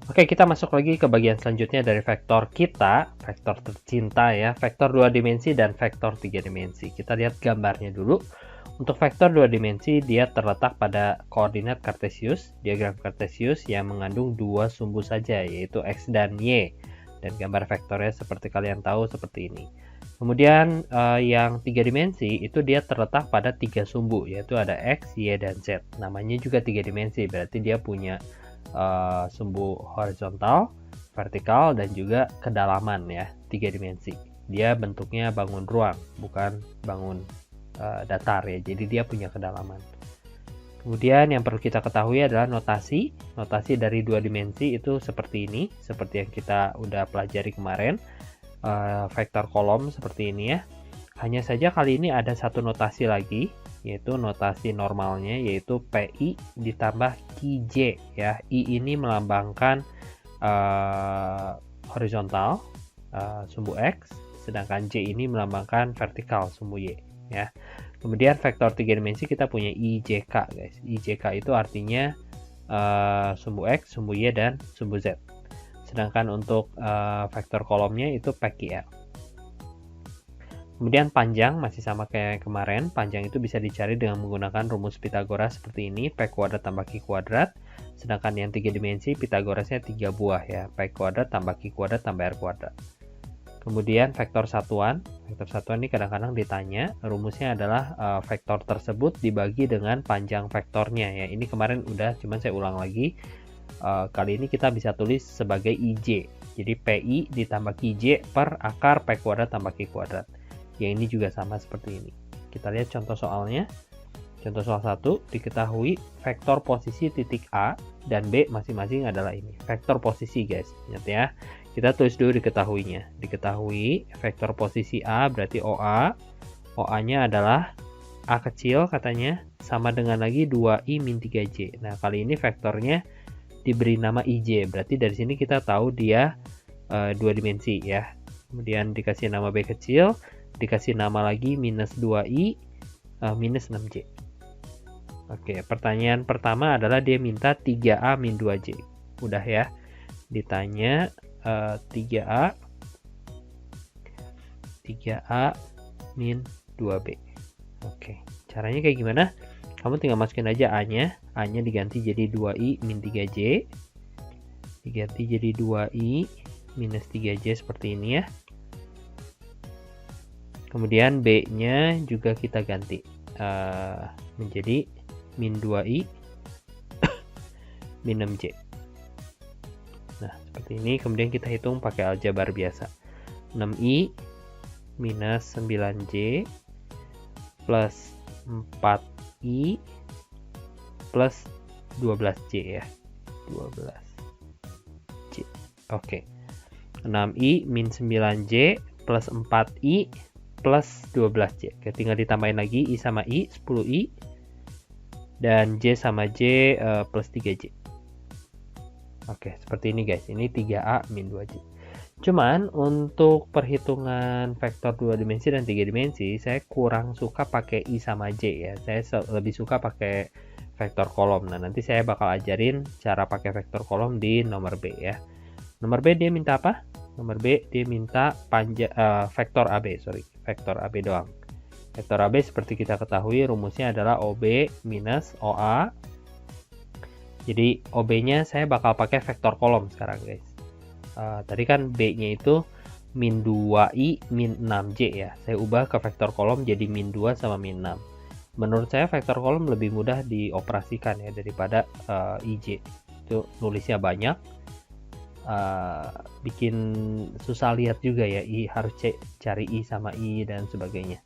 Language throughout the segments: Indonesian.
Oke, kita masuk lagi ke bagian selanjutnya dari vektor kita, vektor tercinta ya, vektor 2 dimensi dan vektor 3 dimensi. Kita lihat gambarnya dulu. Untuk vektor 2 dimensi, dia terletak pada koordinat kartesius, diagram kartesius yang mengandung dua sumbu saja, yaitu x dan y. Dan gambar vektornya seperti kalian tahu seperti ini. Kemudian yang 3 dimensi itu dia terletak pada 3 sumbu, yaitu ada x, y, dan z. Namanya juga 3 dimensi, berarti dia punya sumbu horizontal, vertikal, dan juga kedalaman ya, 3 dimensi. Dia bentuknya bangun ruang, bukan bangun datar ya, jadi dia punya kedalaman. Kemudian yang perlu kita ketahui adalah notasi. Notasi dari 2 dimensi itu seperti ini, seperti yang kita udah pelajari kemarin. Vektor kolom seperti ini ya. Hanya saja kali ini ada satu notasi lagi, yaitu notasi normalnya, yaitu PI ditambah QJ ya. I ini melambangkan horizontal, sumbu X, sedangkan J ini melambangkan vertikal, sumbu Y ya. Kemudian vektor 3 dimensi kita punya IJK guys. IJK itu artinya sumbu X, sumbu Y, dan sumbu Z. Sedangkan untuk vektor kolomnya itu PQL. Kemudian panjang masih sama kayak kemarin. Panjang itu bisa dicari dengan menggunakan rumus Pythagoras seperti ini, P kuadrat tambah Q kuadrat. Sedangkan yang 3 dimensi Pythagorasnya 3 buah ya, P kuadrat tambah Q kuadrat tambah R kuadrat. Kemudian vektor satuan. Vektor satuan ini kadang-kadang ditanya, rumusnya adalah vektor tersebut dibagi dengan panjang vektornya ya. Ini kemarin udah, cuman saya ulang lagi. Kali ini kita bisa tulis sebagai IJ. Jadi PI ditambah QJ per akar P kuadrat tambah Q kuadrat. Yang ini juga sama seperti ini. Kita lihat contoh soalnya. Contoh soal 1, diketahui vektor posisi titik A dan B masing-masing adalah ini. Vektor posisi guys, ingat ya. Kita tulis dulu diketahuinya. Diketahui vektor posisi A berarti OA. OA-nya adalah A kecil katanya, sama dengan lagi 2I min 3J. Nah, kali ini vektornya diberi nama IJ. Berarti dari sini kita tahu dia 2 dimensi ya. Kemudian dikasih nama B kecil, dikasih nama lagi minus 2I minus 6J. Oke, pertanyaan pertama adalah dia minta 3A min 2J. Udah ya. Ditanya 3A min 2B. Oke, caranya kayak gimana? Kamu tinggal masukin aja A-nya. A-nya diganti jadi 2I min 3J. Diganti jadi 2I minus 3J seperti ini ya. Kemudian B-nya juga kita ganti menjadi min 2I min 6J. Nah, seperti ini. Kemudian kita hitung pakai aljabar biasa. 6I minus 9J plus 4I plus 12J ya. 12J. Oke. 6I min 9J plus 4I plus 12J. Oke, tinggal ditambahin lagi I sama I, 10I. Dan J sama J plus 3J. Oke, seperti ini guys. Ini 3A min 2J. Cuman untuk perhitungan vektor 2 dimensi dan 3 dimensi, saya kurang suka pakai I sama J ya. Saya lebih suka pakai vektor kolom. Nah, nanti saya bakal ajarin cara pakai vektor kolom di nomor B ya. Nomor B dia minta apa? Nomor B dia minta vektor AB, vektor AB doang. Vektor AB seperti kita ketahui rumusnya adalah OB minus OA. Jadi OB-nya saya bakal pakai vektor kolom sekarang guys. Tadi kan B-nya itu min 2I min 6J ya. Saya ubah ke vektor kolom jadi min 2 sama min 6. Menurut saya vektor kolom lebih mudah dioperasikan ya daripada IJ. Itu nulisnya banyak. Bikin susah lihat juga ya. Harus cari I sama I dan sebagainya.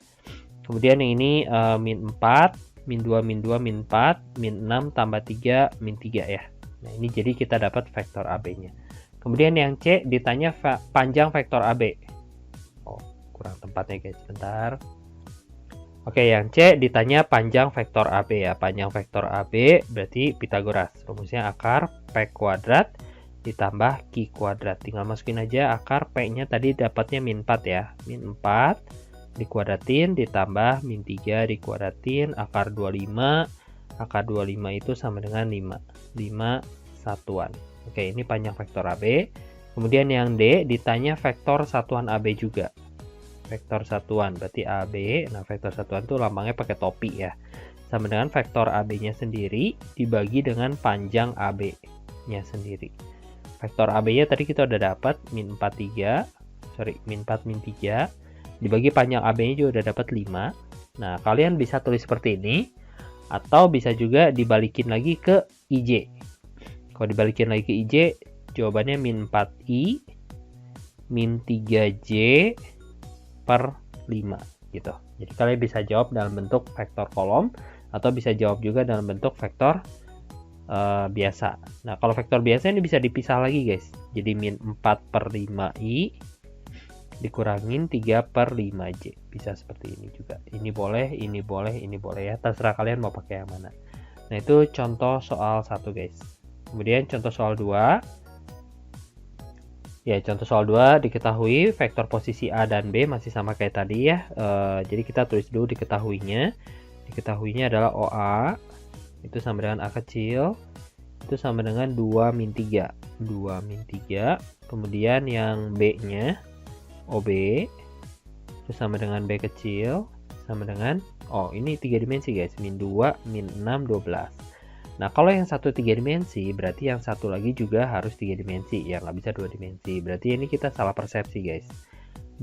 Kemudian yang ini min 4, min 2, min 2, min 4, min 6 tambah 3, min 3 ya. Nah, ini jadi kita dapat vektor AB-nya. Kemudian yang C ditanya panjang vektor AB. Oh, kurang tempatnya guys, bentar. Oke, yang C ditanya panjang vektor AB ya. Panjang vektor AB berarti Pythagoras. Rumusnya akar P kuadrat ditambah Q kuadrat. Tinggal masukin aja akar P-nya tadi dapatnya min 4 ya. Min 4 dikuadratin ditambah min 3 dikuadratin akar 25. Akar 25 itu sama dengan 5 satuan. Oke, ini panjang vektor AB. Kemudian yang D ditanya vektor satuan AB juga. Vektor satuan berarti AB. Nah, vektor satuan itu lambangnya pakai topi ya. Sama dengan vektor AB-nya sendiri dibagi dengan panjang AB-nya sendiri. Vektor AB-nya tadi kita udah dapat min 4, min 4, min 3. Dibagi panjang AB-nya juga udah dapat 5. Nah, kalian bisa tulis seperti ini. Atau bisa juga dibalikin lagi ke IJ. Kalau dibalikin lagi ke IJ, jawabannya min 4I, min 3J, per 5 gitu. Jadi kalian bisa jawab dalam bentuk vektor kolom atau bisa jawab juga dalam bentuk vektor biasa. Nah, kalau vektor biasa ini bisa dipisah lagi guys. Jadi min 4 per 5i dikurangin 3 per 5j. Bisa seperti ini juga. Ini boleh, ini boleh, ini boleh ya. Terserah kalian mau pakai yang mana. Nah, itu contoh soal 1 guys. Kemudian contoh soal 2. Ya, contoh soal 2 diketahui vektor posisi A dan B masih sama kayak tadi ya. Jadi kita tulis dulu diketahuinya. Diketahuinya adalah OA itu sama dengan A kecil itu sama dengan 2 min 3. 2 min 3. Kemudian yang B-nya OB itu sama dengan B kecil sama dengan ini 3 dimensi guys. Min 2, min 6, 12. Nah, kalau yang satu 3 dimensi, berarti yang satu lagi juga harus 3 dimensi. Ya, nggak bisa 2 dimensi. Berarti ini kita salah persepsi, guys.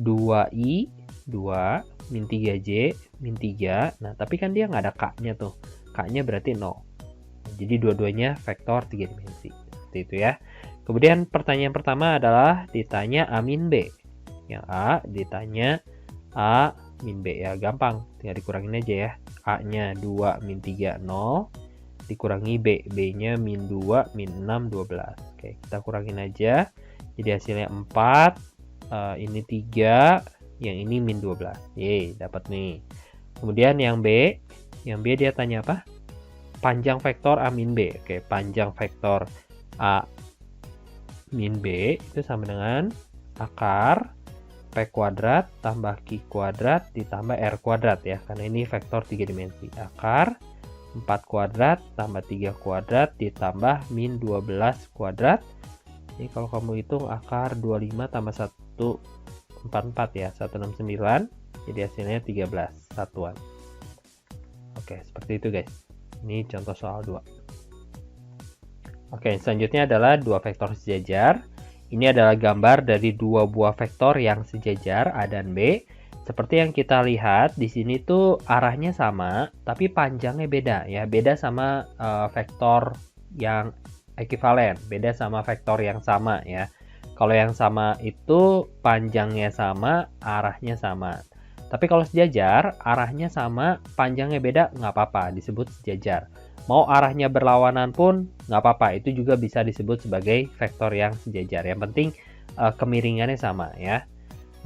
2i, 2, min 3j, min 3. Nah, tapi kan dia nggak ada k-nya tuh. K-nya berarti 0. Jadi, dua-duanya vektor 3 dimensi. Seperti itu ya. Kemudian, pertanyaan pertama adalah ditanya A min B. Yang A ditanya A min B. Ya, gampang. Tinggal dikurangin aja ya. A-nya 2, min 3, 0. Dikurangi B, B-nya min 2, min 6, 12. Oke, kita kurangin aja. Jadi hasilnya 4, ini 3, yang ini min 12. Yeay, dapat nih. Kemudian yang B dia tanya apa? Panjang vektor A min B. Oke, panjang vektor A min B itu sama dengan akar P kuadrat tambah Q kuadrat ditambah R kuadrat ya. Karena ini vektor 3 dimensi. Akar 4 kuadrat tambah 3 kuadrat ditambah min 12 kuadrat. Ini kalau kamu hitung akar 25 tambah 144 ya, 169. Jadi hasilnya 13 satuan. Oke, seperti itu guys. Ini contoh soal 2. Oke, selanjutnya adalah dua vektor sejajar. Ini adalah gambar dari dua buah vektor yang sejajar A dan B. Seperti yang kita lihat di sini tuh arahnya sama, tapi panjangnya beda ya. Beda sama vektor yang ekivalen, beda sama vektor yang sama ya. Kalau yang sama itu panjangnya sama, arahnya sama. Tapi kalau sejajar, arahnya sama, panjangnya beda, nggak apa-apa, disebut sejajar. Mau arahnya berlawanan pun nggak apa-apa, itu juga bisa disebut sebagai vektor yang sejajar. Yang penting kemiringannya sama ya.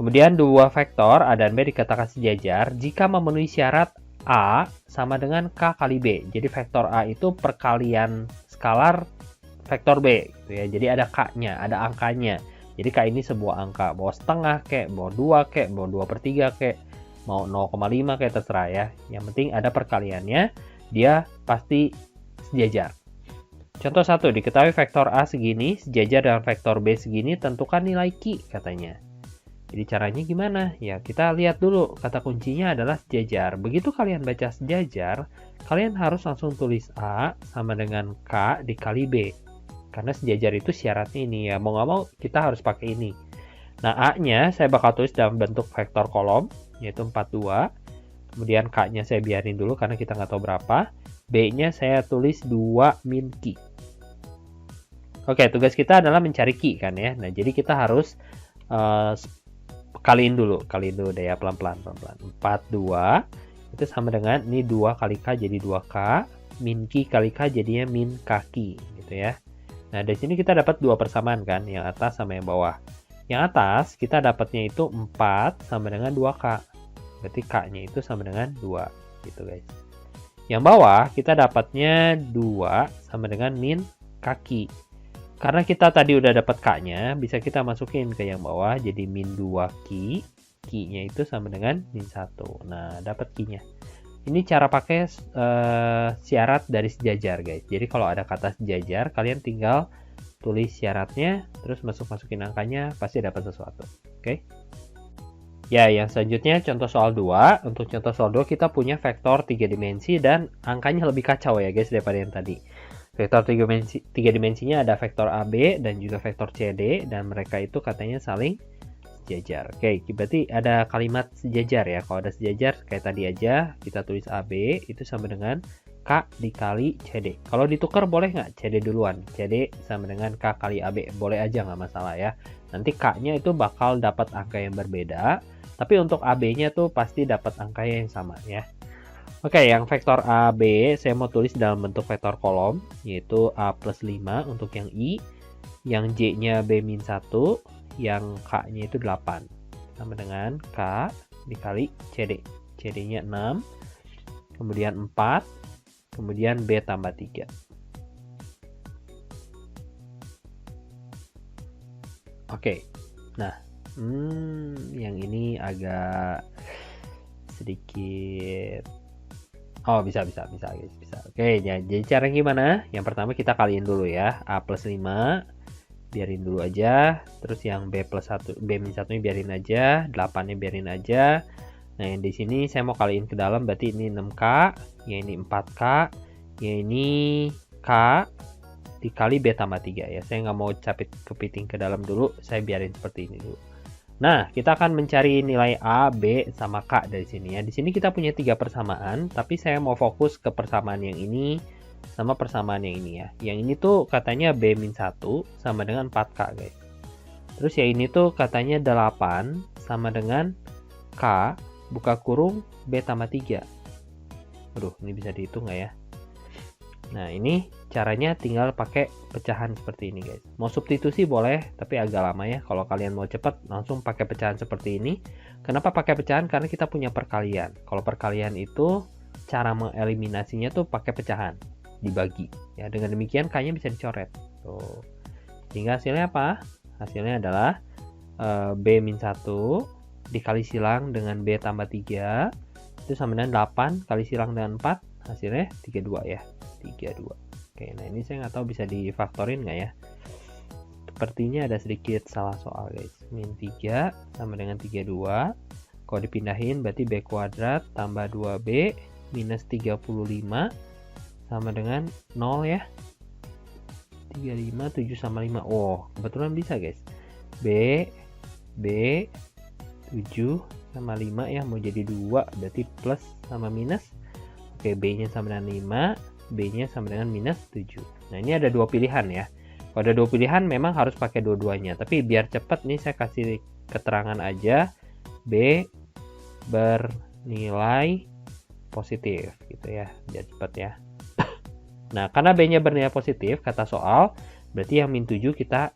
Kemudian dua vektor A dan B dikatakan sejajar jika memenuhi syarat A sama dengan K kali B. Jadi vektor A itu perkalian skalar vektor B gitu ya. Jadi ada K-nya, ada angkanya. Jadi K ini sebuah angka, mau setengah kek, mau 2 kek, mau 2/3 kek, mau 0,5 kek, terserah ya. Yang penting ada perkaliannya, dia pasti sejajar. Contoh 1, diketahui vektor A segini sejajar dengan vektor B segini, tentukan nilai Q katanya. Jadi caranya gimana? Ya kita lihat dulu, kata kuncinya adalah sejajar. Begitu kalian baca sejajar, kalian harus langsung tulis A sama dengan K dikali B. Karena sejajar itu syaratnya ini ya, mau nggak mau kita harus pakai ini. Nah A-nya saya bakal tulis dalam bentuk vektor kolom, yaitu 42. Kemudian K-nya saya biarin dulu karena kita nggak tahu berapa. B-nya saya tulis 2 min Q. Oke, tugas kita adalah mencari Q kan ya. Nah jadi kita harus kaliin dulu deh ya, pelan-pelan. 42 itu sama dengan ini 2 kali K jadi 2K, min Q kali K jadinya min kaki gitu ya. Nah dari sini kita dapat dua persamaan kan, yang atas sama yang bawah. Yang atas kita dapatnya itu 4 sama dengan 2K, berarti K-nya itu sama dengan 2 gitu guys. Yang bawah kita dapatnya 2 sama dengan min kaki. Karena kita tadi udah dapat K-nya, bisa kita masukin ke yang bawah, jadi min 2Q. Q-nya itu sama dengan min 1. Nah, dapat Q-nya. Ini cara pakai syarat dari sejajar, guys. Jadi kalau ada kata sejajar, kalian tinggal tulis syaratnya, terus masukin angkanya, pasti dapat sesuatu. Oke. Ya, yang selanjutnya contoh soal 2. Untuk contoh soal 2 kita punya vektor 3 dimensi dan angkanya lebih kacau ya guys daripada yang tadi. Vektor 3 dimensinya ada vektor AB dan juga vektor CD, dan mereka itu katanya saling sejajar. Oke, berarti ada kalimat sejajar ya. Kalau ada sejajar kayak tadi aja, kita tulis AB itu sama dengan K dikali CD. Kalau ditukar boleh nggak? CD duluan. CD sama dengan K kali AB. Boleh aja, nggak masalah ya. Nanti K-nya itu bakal dapat angka yang berbeda. Tapi untuk AB-nya tuh pasti dapat angka yang sama ya. Oke, yang vektor AB saya mau tulis dalam bentuk vektor kolom. Yaitu A plus 5 untuk yang I. Yang J-nya B-1. Yang K-nya itu 8. Sama dengan K dikali CD. CD-nya 6. Kemudian 4. Kemudian B tambah 3. Oke, nah yang ini agak sedikit, oh bisa guys, bisa. Oke, jadi cara gimana? Yang pertama kita kaliin dulu ya, A plus 5 biarin dulu aja, terus yang B plus 1, B-1 nya biarin aja, 8 nya biarin aja. Nah, yang di sini saya mau kaliin ke dalam, berarti ini 6K, yang ini 4K, yang ini K dikali B tambah 3 ya. Saya nggak mau kepiting ke dalam dulu, saya biarin seperti ini dulu. Nah, kita akan mencari nilai A, B, sama K dari sini ya. Di sini kita punya 3 persamaan, tapi saya mau fokus ke persamaan yang ini sama persamaan yang ini ya. Yang ini tuh katanya B-1 sama dengan 4K guys. Terus yang ini tuh katanya 8 sama dengan K buka kurung B tambah 3. Aduh, ini bisa dihitung nggak ya? Nah, ini caranya tinggal pakai pecahan seperti ini guys. Mau substitusi boleh, tapi agak lama ya. Kalau kalian mau cepat, langsung pakai pecahan seperti ini. Kenapa pakai pecahan? Karena kita punya perkalian. Kalau perkalian itu, cara mengeliminasinya tuh pakai pecahan. Dibagi. Ya, dengan demikian K-nya bisa dicoret. Tuh. Sehingga hasilnya apa? Hasilnya adalah B-1 dikali silang dengan B tambah 3 itu sama dengan 8 kali silang dengan 4, hasilnya 32 ya, 32. Oke, nah ini saya nggak tahu bisa difaktorin nggak ya, sepertinya ada sedikit salah soal guys. Min 3 sama dengan 32, kalau dipindahin berarti B kuadrat tambah 2B minus 35 sama dengan 0 ya, 35, 7 sama 5. Oh, kebetulan bisa guys. B 7 sama 5 ya, mau jadi 2 berarti plus sama minus. Oke, B nya sama dengan 5, B nya sama dengan minus 7. Nah, ini ada dua pilihan ya. Kalau ada dua pilihan memang harus pakai dua-duanya, tapi biar cepat nih saya kasih keterangan aja B bernilai positif gitu ya, biar cepat ya. Nah, karena B nya bernilai positif kata soal, berarti yang min 7 kita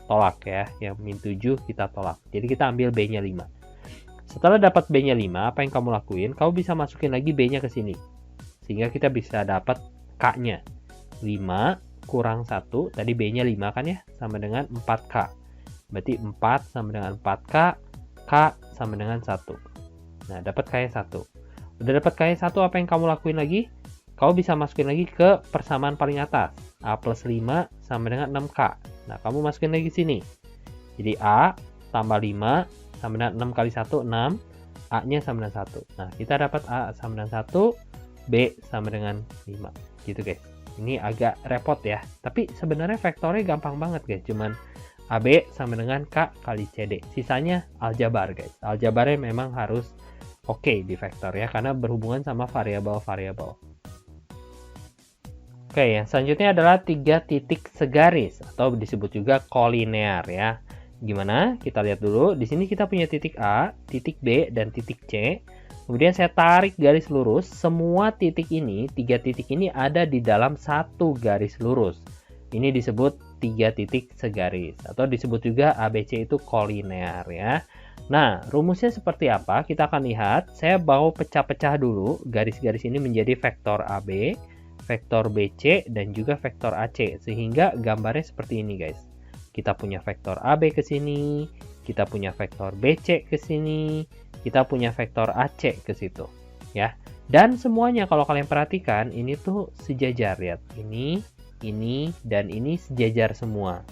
tolak ya, yang min 7 kita tolak. Jadi kita ambil B-nya 5. Setelah dapat B-nya 5, apa yang kamu lakuin? Kamu bisa masukin lagi B-nya ke sini. Sehingga kita bisa dapat K-nya. 5 kurang 1, tadi B-nya 5 kan ya, sama dengan 4K. Berarti 4 sama dengan 4K, K sama dengan 1. Nah, dapat K-nya 1. Udah dapat K-nya 1, apa yang kamu lakuin lagi? Kamu bisa masukin lagi ke persamaan paling atas. A plus 5 sama dengan 6K. Nah, kamu masukin lagi sini. Jadi A tambah 5 sama dengan 6 kali 1, 6. A-nya sama dengan 1. Nah, kita dapat A sama dengan 1, B sama dengan 5. Gitu guys. Ini agak repot ya. Tapi sebenarnya vektornya gampang banget guys. Cuman AB sama dengan K kali CD. Sisanya aljabar guys. Aljabarnya memang harus oke di vektor ya. Karena berhubungan sama variabel-variabel. Oke, yang selanjutnya adalah 3 titik segaris atau disebut juga kolinear ya. Gimana? Kita lihat dulu. Di sini kita punya titik A, titik B, dan titik C. Kemudian saya tarik garis lurus. Semua titik ini, 3 titik ini ada di dalam satu garis lurus. Ini disebut 3 titik segaris atau disebut juga ABC itu kolinear ya. Nah, rumusnya seperti apa? Kita akan lihat. Saya bawa pecah-pecah dulu garis-garis ini menjadi vektor AB, vektor BC, dan juga vektor AC. Sehingga gambarnya seperti ini guys. Kita punya vektor AB ke sini, kita punya vektor BC ke sini, kita punya vektor AC ke situ. Ya. Dan semuanya kalau kalian perhatikan, ini tuh sejajar. Lihat. Ini ini, dan ini sejajar semua.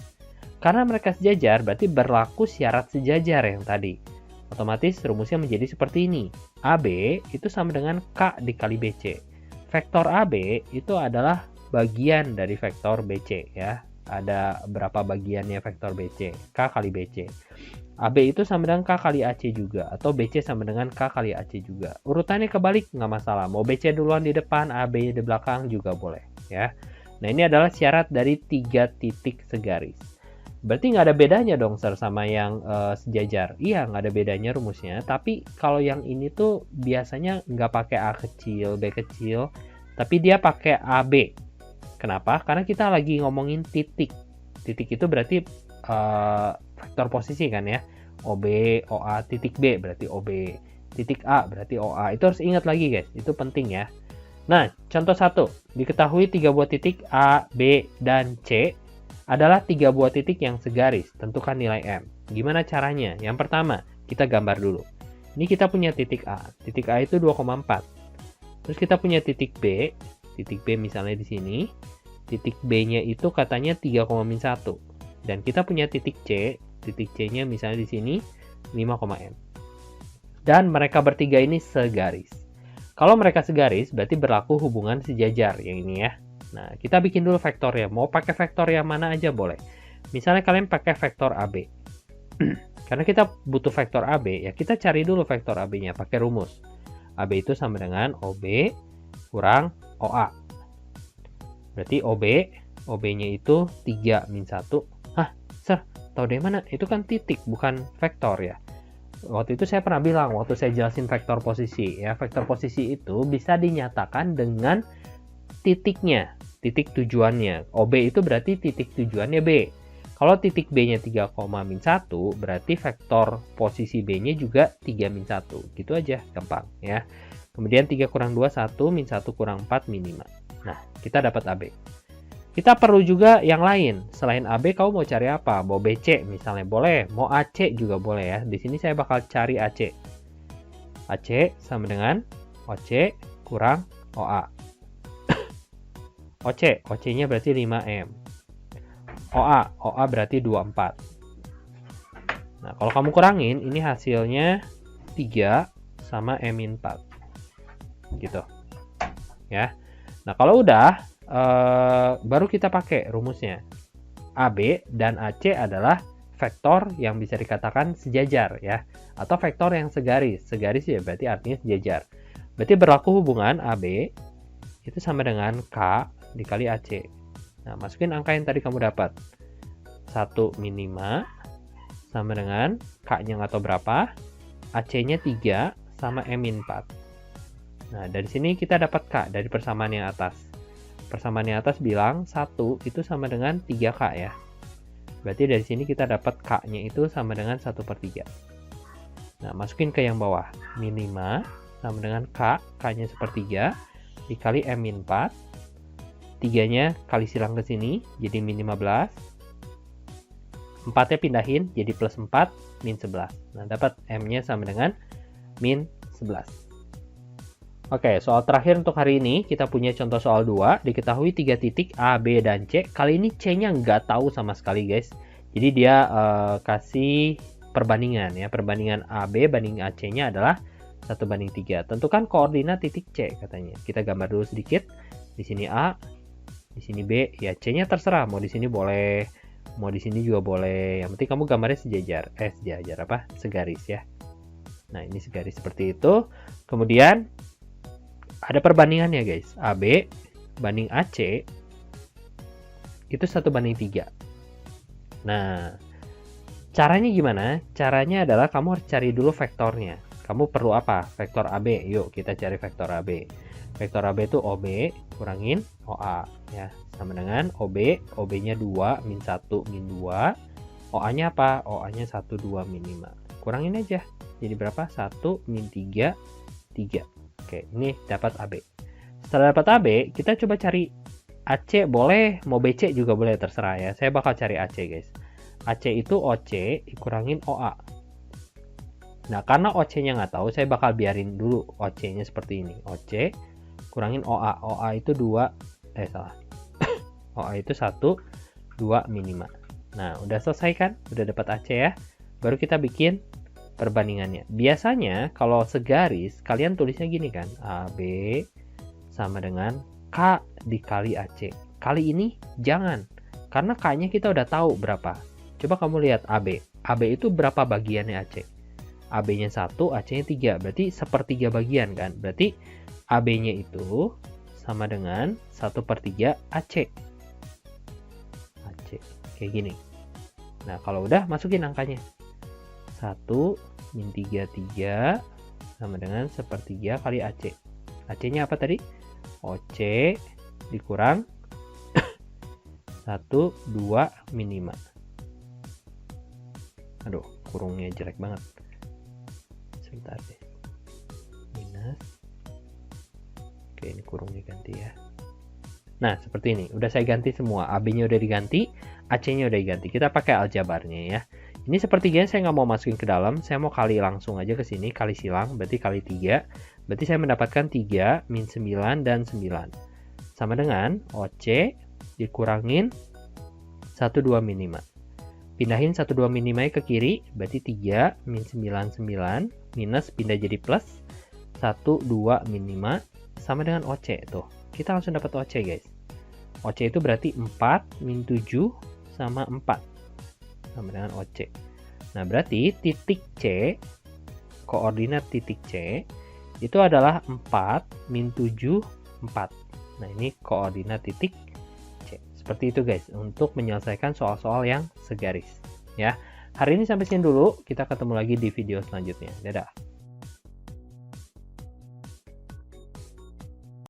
Karena mereka sejajar, berarti berlaku syarat sejajar yang tadi. Otomatis rumusnya menjadi seperti ini. AB itu sama dengan K dikali BC. Vektor AB itu adalah bagian dari vektor BC ya. Ada berapa bagiannya vektor BC? K kali BC. AB itu sama dengan K kali AC juga, atau BC sama dengan K kali AC juga. Urutannya kebalik nggak masalah. Mau BC duluan di depan, AB di belakang juga boleh ya. Nah, ini adalah syarat dari 3 titik segaris. Berarti nggak ada bedanya dong sama yang sejajar. Iya, nggak ada bedanya rumusnya. Tapi kalau yang ini tuh biasanya nggak pakai A kecil, B kecil, tapi dia pakai AB. Kenapa? Karena kita lagi ngomongin titik. Titik itu berarti vektor posisi kan ya. OB, OA, titik B berarti OB. Titik A berarti OA. Itu harus ingat lagi guys. Itu penting ya. Nah, contoh 1. Diketahui 3 buah titik A, B, dan C adalah 3 buah titik yang segaris. Tentukan nilai M. Gimana caranya? Yang pertama, kita gambar dulu. Ini kita punya titik A. Titik A itu 2,4. Terus kita punya titik B. Titik B misalnya di sini. Titik B-nya itu katanya 3,1. Dan kita punya titik C. Titik C-nya misalnya di sini 5,M. Dan mereka bertiga ini segaris. Kalau mereka segaris, berarti berlaku hubungan sejajar yang ini ya. Nah, kita bikin dulu vektornya. Mau pakai vektor yang mana aja boleh. Misalnya kalian pakai vektor AB. Karena kita butuh vektor AB, ya kita cari dulu vektor AB-nya pakai rumus. AB itu sama dengan OB kurang OA. Berarti OB-nya itu 3 min 1. Hah, Sir, tahu dari mana? Itu kan titik, bukan vektor ya. Waktu itu saya pernah bilang, waktu saya jelasin vektor posisi, ya vektor posisi itu bisa dinyatakan dengan titiknya, titik tujuannya. OB itu berarti titik tujuannya B. Kalau titik B-nya 3, min 1, berarti vektor posisi B-nya juga 3 min 1. Gitu aja, gampang ya. Kemudian 3 kurang 2, 1, min 1 kurang 4, min 5. Nah, kita dapat AB. Kita perlu juga yang lain. Selain AB, kamu mau cari apa? Mau BC misalnya boleh, mau AC juga boleh ya. Di sini saya bakal cari AC. AC sama dengan OC kurang OA. OC-nya berarti 5M. OA berarti 24. Nah, kalau kamu kurangin, ini hasilnya 3 sama M-4. Gitu. Ya. Nah, kalau udah, baru kita pakai rumusnya. AB dan AC adalah vektor yang bisa dikatakan sejajar ya, atau vektor yang segaris. Segaris ya berarti artinya sejajar. Berarti berlaku hubungan AB itu sama dengan K dikali AC. Nah, masukin angka yang tadi kamu dapat. 1 min 5 sama dengan K-nya nggak tahu berapa, AC-nya 3 sama M min 4. Nah, dari sini kita dapat K dari persamaan yang atas. Persamaan yang atas bilang 1 itu sama dengan 3K ya. Berarti dari sini kita dapat K-nya itu sama dengan 1/3. Nah, masukin ke yang bawah. Min 5 sama dengan K, K-nya 1/3, dikali M min 4. 3-nya kali silang ke sini, jadi min 15. 4-nya pindahin, jadi plus 4, min 11. Nah, dapat M-nya sama dengan min 11. Oke, soal terakhir untuk hari ini, kita punya contoh soal 2. Diketahui 3 titik A, B, dan C. Kali ini C-nya nggak tahu sama sekali, guys. Jadi dia kasih perbandingan ya. Perbandingan AB banding AC-nya adalah 1/3. Tentukan koordinat titik C katanya. Kita gambar dulu sedikit. Di sini A, di sini B. Ya, C-nya terserah. Mau di sini boleh, mau di sini juga boleh. Yang penting kamu gambarnya sejajar. Segaris ya. Nah, ini segaris seperti itu. Kemudian ada perbandingannya guys, AB banding AC itu 1/3. Nah, caranya gimana? Caranya adalah kamu harus cari dulu vektornya. Kamu perlu apa? Vektor AB. Yuk kita cari vektor AB. Vektor AB itu OB kurangin OA ya, sama dengan OB, OB-nya 2 min 1 min 2. OA-nya apa? OA-nya 1 2 min 5. Kurangin aja. Jadi berapa? 1 min 3 3. Oke, ini dapat AB. Setelah dapat AB, kita coba cari AC boleh, mau BC juga boleh, terserah ya. Saya bakal cari AC guys. AC itu OC dikurangin OA. Nah, karena OC-nya nggak tahu, saya bakal biarin dulu OC-nya seperti ini. OC kurangin OA. OA itu 2, salah. OA itu 1, 2, min 5. Nah, udah selesai kan? Udah dapat AC ya. Baru kita bikin perbandingannya. Biasanya kalau segaris, kalian tulisnya gini kan. AB sama dengan K dikali AC. Kali ini jangan. Karena K-nya kita udah tahu berapa. Coba kamu lihat AB. AB itu berapa bagiannya AC? AB-nya 1, AC-nya 3. Berarti sepertiga bagian kan? Berarti AB-nya itu sama dengan 1/3 AC. AC. Kayak gini. Nah, kalau udah masukin angkanya. 1 min 33 sama dengan 1/3 kali AC. AC-nya apa tadi? OC dikurang 1, 2, min 5. Aduh, kurungnya jelek banget. Sebentar deh. Minus. Oke, ini kurungnya ganti ya. Nah, seperti ini. Udah saya ganti semua. AB-nya udah diganti, AC-nya udah diganti. Kita pakai aljabarnya ya. Ini sepertiganya saya nggak mau masukin ke dalam. Saya mau kali langsung aja ke sini. Kali silang, berarti kali 3. Berarti saya mendapatkan 3 min 9 dan 9. Sama dengan OC dikurangin 1, 2, min 5. Pindahin 1, 2, min 5 ke kiri. Berarti 3 min 9, 9. Minus pindah jadi plus. 1, 2, min 5. Sama dengan OC tuh. Kita langsung dapat OC guys. OC itu berarti 4 min 7 sama 4. Sama dengan OC. Nah berarti titik C, koordinat titik C, itu adalah 4 min 7, 4. Nah ini koordinat titik C. Seperti itu guys, untuk menyelesaikan soal-soal yang segaris. Ya. Hari ini sampai sini dulu, kita ketemu lagi di video selanjutnya. Dadah.